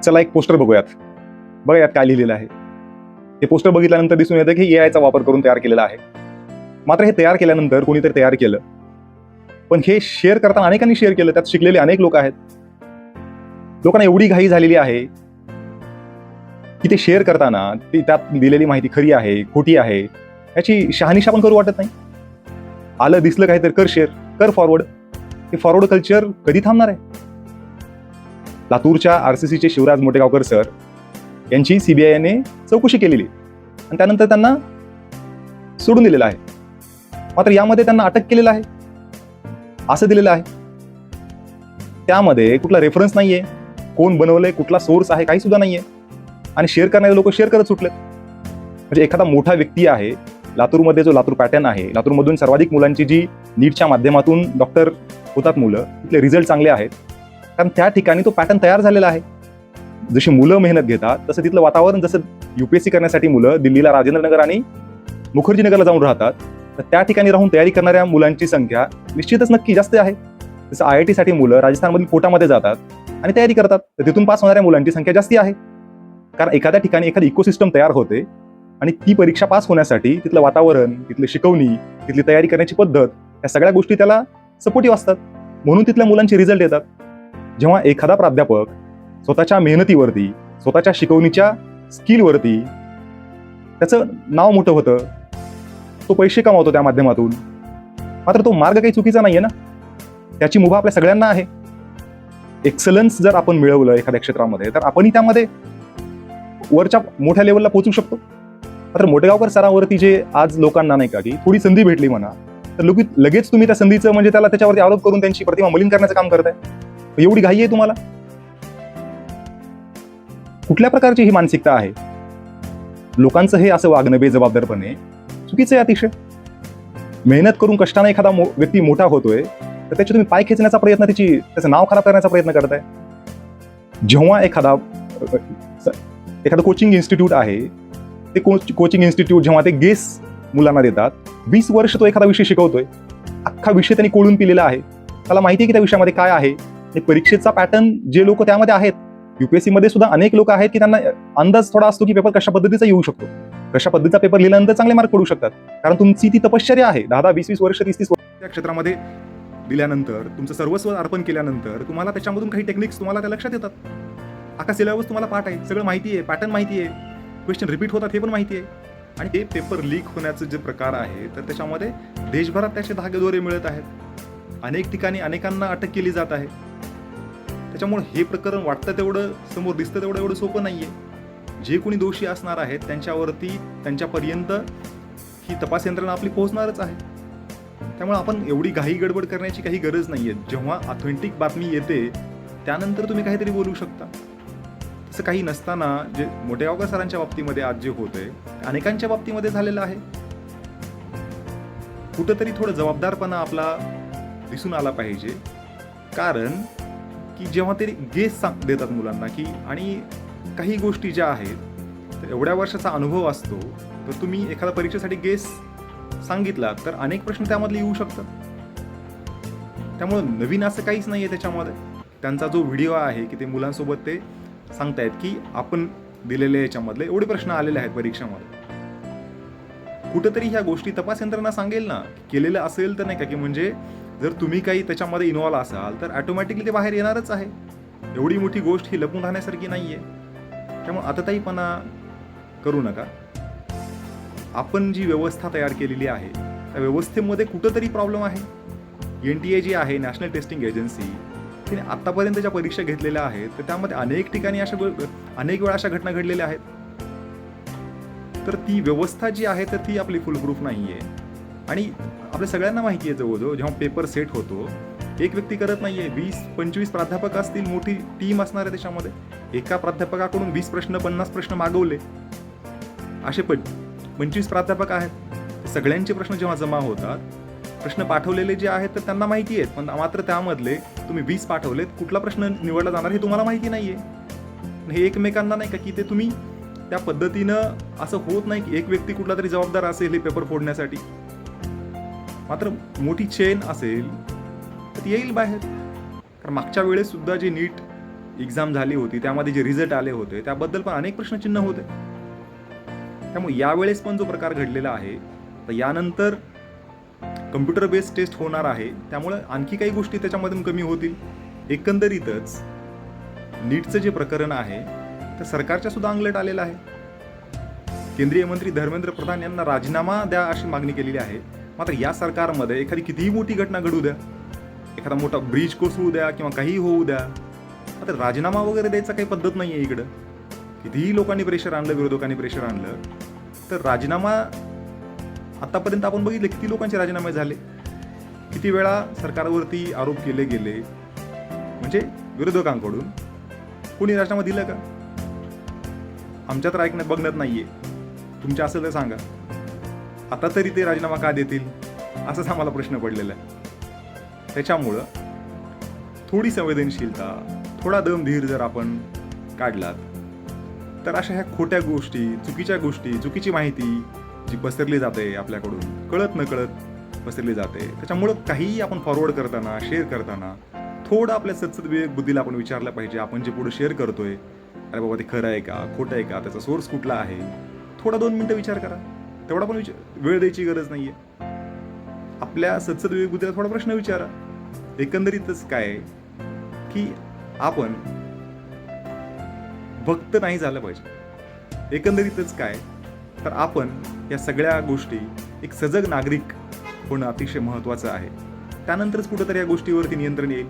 चला एक पोस्टर बघूयात. बघा यात काय लिहिलेलं आहे. हे पोस्टर बघितल्यानंतर दिसून येतं की एआयचा वापर करून तयार केलेला आहे. मात्र हे तयार केल्यानंतर कोणीतरी तयार केलं, पण हे शेअर करताना अनेकांनी शेअर केलं. त्यात शिकलेले अनेक लोक आहेत. लोकांना एवढी घाई झालेली आहे की ते शेअर करताना त्यात दिलेली माहिती खरी आहे खोटी आहे याची शहानिशा पण करू वाटत नाही. आलं दिसलं काहीतरी कर शेअर, कर फॉरवर्ड. हे फॉरवर्ड कल्चर कधी थांबणार आहे? लातूरच्या आरसीसीचे शिवराज मोटेगावकर सर यांची सीबीआयने चौकशी केलेली आणि त्यानंतर त्यांना सोडून दिलेलं आहे. मात्र यामध्ये त्यांना अटक केलेलं आहे असं दिलेलं आहे. त्यामध्ये कुठला रेफरन्स नाहीये, कोण बनवलंय, कुठला सोर्स आहे, काही सुद्धा नाहीये. आणि शेअर करणारे लोक शेअर करत सुटलेत. म्हणजे एखादा मोठा व्यक्ती आहे, लातूरमध्ये जो लातूर पॅटर्न आहे, लातूरमधून सर्वाधिक मुलांची जी नीटच्या माध्यमातून डॉक्टर होतात मुलं, तिथले रिझल्ट चांगले आहेत कारण त्या ठिकाणी तो पॅटर्न तयार झालेला आहे. जशी मुलं मेहनत घेतात तसं तिथलं वातावरण, जसं युपीएससी करण्यासाठी मुलं दिल्लीला राजेंद्रनगर आणि मुखर्जीनगरला जाऊन राहतात, तर त्या ठिकाणी राहून तयारी करणाऱ्या मुलांची संख्या निश्चितच नक्की जास्त आहे. जसं IIT साठी मुलं राजस्थानमधील कोटामध्ये जातात आणि तयारी करतात, तर तिथून पास होणाऱ्या मुलांची संख्या जास्ती आहे. कारण एखाद्या ठिकाणी एखादी इकोसिस्टम तयार होते आणि ती परीक्षा पास होण्यासाठी तिथलं वातावरण, तिथली शिकवणी, तिथली तयारी करण्याची पद्धत, या सगळ्या गोष्टी त्याला सपोर्टिव्ह असतात. म्हणून तिथल्या मुलांचे रिझल्ट येतात. जेव्हा एखादा प्राध्यापक स्वतःच्या मेहनतीवरती, स्वतःच्या शिकवणीच्या स्किलवरती त्याचं नाव मोठं होतं, तो पैसे कमावतो त्या माध्यमातून, मात्र तो मार्ग काही चुकीचा नाहीये ना. त्याची मुभा आपल्या सगळ्यांना आहे. एक्सलन्स जर आपण मिळवलं एखाद्या क्षेत्रामध्ये तर आपणही त्यामध्ये वरच्या मोठ्या लेवलला पोहोचू शकतो. मात्र मोटेगावकर सरांवरती जे आज लोकांना नाही का की थोडी संधी भेटली म्हणा, तर लगेच तुम्ही त्या संधीचं म्हणजे त्याच्यावरती आरोप करून त्यांची प्रतिमा मलिन करण्याचं काम करताय. एवढी घाई आहे तुम्हाला? कुठल्या प्रकारची ही मानसिकता आहे? लोकांचं हे असं वागणं बेजबाबदारपणे चुकीचं आहे अतिशय. मेहनत करून कष्टाने एखादा व्यक्ती मोठा होतोय तर त्याची तुम्ही पाय खेचण्याचा प्रयत्न, त्याचं नाव खराब करण्याचा प्रयत्न करताय. जेव्हा एखादं कोचिंग इन्स्टिट्यूट आहे, ते कोचिंग इन्स्टिट्यूट जेव्हा ते गेस मुलांना देतात, 20 वर्ष तो एखादा विषय शिकवतोय, अख्खा विषय त्यांनी कोळून पिलेला आहे, त्याला माहिती आहे की त्या विषयामध्ये काय आहे. परीक्षेचा पॅटर्न जे लोक त्यामध्ये आहेत, युपीएससी मध्ये सुद्धा अनेक लोक आहेत की त्यांना अंदाज थोडा असतो की पेपर कशा पद्धतीचा येऊ शकतो, कशा पद्धतीचा पेपर लिहिल्यानंतर चांगले मार्क पडू शकतात. कारण तुमची ती तपश्चर्या आहे. 10-10, 20-20 वर्ष, 30-30 वर्ष त्या क्षेत्रामध्ये दिल्यानंतर, तुमचं सर्वस्व अर्पण केल्यानंतर तुम्हाला त्याच्यामधून काही टेक्निक्स तुम्हाला त्या लक्षात येतात. अख्खा सिलेबस तुम्हाला पाठ आहे, सगळं माहिती आहे, पॅटर्न माहिती आहे, क्वेश्चन रिपीट होतात हे पण माहिती आहे. आणि ते पेपर लीक होण्याचे जे प्रकार आहे तर त्याच्यामध्ये देशभरात त्याचे धागेदोरे मिळत आहेत. अनेक ठिकाणी अनेकांना अटक केली जात आहे. त्याच्यामुळे हे प्रकरण वाटतं तेवढं, समोर दिसतं तेवढं सोपं नाहीये. जे कोणी दोषी असणार आहेत त्यांच्यावरती, त्यांच्यापर्यंत ही तपास यंत्रणा आपली पोहोचणारच आहे. त्यामुळे आपण एवढी घाई गडबड करण्याची काही गरज नाहीये. जेव्हा ऑथेंटिक बातमी येते त्यानंतर तुम्ही काहीतरी बोलू शकता. तसं काही नसताना जे मोटेगावकर सरांच्या बाबतीमध्ये आज जे होतंय अनेकांच्या बाबतीमध्ये झालेलं आहे. कुठंतरी थोडं जबाबदारपणा आपला दिसून आला पाहिजे. कारण की जेव्हा ते गेस देतात मुलांना की, आणि काही गोष्टी ज्या आहेत तर एवढ्या वर्षाचा अनुभव असतो, तर तुम्ही एखाद्या परीक्षेसाठी गेस सांगितला तर अनेक प्रश्न त्यामधले येऊ शकतात. त्यामुळे नवीन असं काहीच नाहीये त्याच्यामध्ये. त्यांचा जो व्हिडिओ आहे की ते मुलांसोबत ते सांगतायत की आपण दिलेल्या याच्यामधले एवढे प्रश्न आलेले आहेत परीक्षेमध्ये. कुठेतरी ह्या गोष्टी तपास यंत्रणा सांगेल ना, केलेलं असेल तर नाही का, की म्हणजे जर तुम्ही काही त्याच्यामध्ये इन्व्हॉल्व असाल तर ऑटोमॅटिकली ते बाहेर येणारच आहे. एवढी मोठी गोष्ट ही लपून राहण्यासारखी नाहीये. त्यामुळे आताताईपणा करू नका. आपण जी व्यवस्था तयार केलेली आहे त्या व्यवस्थेमध्ये कुठंतरी प्रॉब्लेम आहे. NTA जी आहे, नॅशनल टेस्टिंग एजन्सी, तिने आतापर्यंत ज्या परीक्षा घेतलेल्या आहेत तर त्यामध्ये अनेक ठिकाणी अनेक वेळा अशा घटना घडलेल्या आहेत. तर ती व्यवस्था जी आहे तर ती आपली फुलप्रूफ नाहीये. आणि आपल्या सगळ्यांना माहिती आहे जवळजवळ जेव्हा पेपर सेट होतो, एक व्यक्ती करत नाहीये, 20-25 प्राध्यापक असतील, मोठी टीम असणार आहे त्याच्यामध्ये. एका प्राध्यापकाकडून 20 प्रश्न 50 प्रश्न मागवले, असे 25 प्राध्यापक आहेत. सगळ्यांचे प्रश्न जेव्हा जमा होतात, प्रश्न पाठवलेले जे आहेत तर त्यांना माहिती आहेत, पण मात्र त्यामधले तुम्ही 20 पाठवलेत, कुठला प्रश्न निवडला जाणार हे तुम्हाला माहिती नाहीये. हे एकमेकांना नाही का की ते तुम्ही त्या पद्धतीनं, असं होत नाही की एक व्यक्ती कुठला तरी जबाबदार असेल हे पेपर फोडण्यासाठी. मात्र मोठी चेन असेल तर ती येईल बाहेर. कारण मागच्या वेळेस सुद्धा जे नीट एक्झाम झाली होती त्यामध्ये जे रिझल्ट आले होते त्याबद्दल पण अनेक प्रश्नचिन्ह होते. त्यामुळे यावेळेस पण जो प्रकार घडलेला आहे, तर यानंतर कम्प्युटर बेस्ड टेस्ट होणार आहे, त्यामुळे आणखी काही गोष्टी त्याच्यामधून कमी होतील. एकंदरीतच नीटचं जे प्रकरण आहे तर सरकारच्या सुद्धा अंगलट आलेलं आहे. केंद्रीय मंत्री धर्मेंद्र प्रधान यांना राजीनामा द्या अशी मागणी केलेली आहे. मात्र या सरकारमध्ये एखादी कितीही मोठी घटना घडू द्या, एखादा मोठा ब्रिज कोसळू द्या किंवा काहीही होऊ द्या, आता राजीनामा वगैरे द्यायचा काही पद्धत नाही आहे इकडं. कितीही लोकांनी प्रेशर आणलं, विरोधकांनी प्रेशर आणलं, तर राजीनामा आतापर्यंत आपण बघितले किती लोकांचे राजीनामे झाले, किती वेळा सरकारवरती आरोप केले गेले. म्हणजे विरोधकांकडून कोणी राजीनामा दिला का? आमच्या तर ऐकण्यात बघण्यात नाहीये. तुमच्या असेल तर सांगा. आता तरी ते राजीनामा का देतील असाच आम्हाला प्रश्न पडलेला आहे. त्याच्यामुळं थोडी संवेदनशीलता, थोडा दमधीर जर आपण काढलात तर अशा ह्या खोट्या गोष्टी, चुकीच्या गोष्टी, चुकीची माहिती जी पसरली जाते आपल्याकडून कळत नकळत पसरली जाते, त्याच्यामुळं काहीही आपण फॉरवर्ड करताना, शेअर करताना थोडं आपल्या सद्सद्विवेक बुद्धीला आपण विचारलं पाहिजे. आपण जे पुढे शेअर करतोय, अरे बाबा ते खरं आहे का, खोटं आहे का, त्याचा सोर्स कुठला आहे, थोडा 2 मिनिटं विचार करा. तेवढा पण वेळ द्यायची गरज नाहीये. आपल्या सद्सद्विवेक बुद्धीला थोडा प्रश्न विचारा. एकंदरीतच काय की आपण भक्त नाही झालं पाहिजे. एकंदरीतच काय तर आपण या सगळ्या गोष्टी एक सजग नागरिक होणं अतिशय महत्त्वाचं आहे. त्यानंतरच कुठंतरी या गोष्टीवरती नियंत्रण येईल.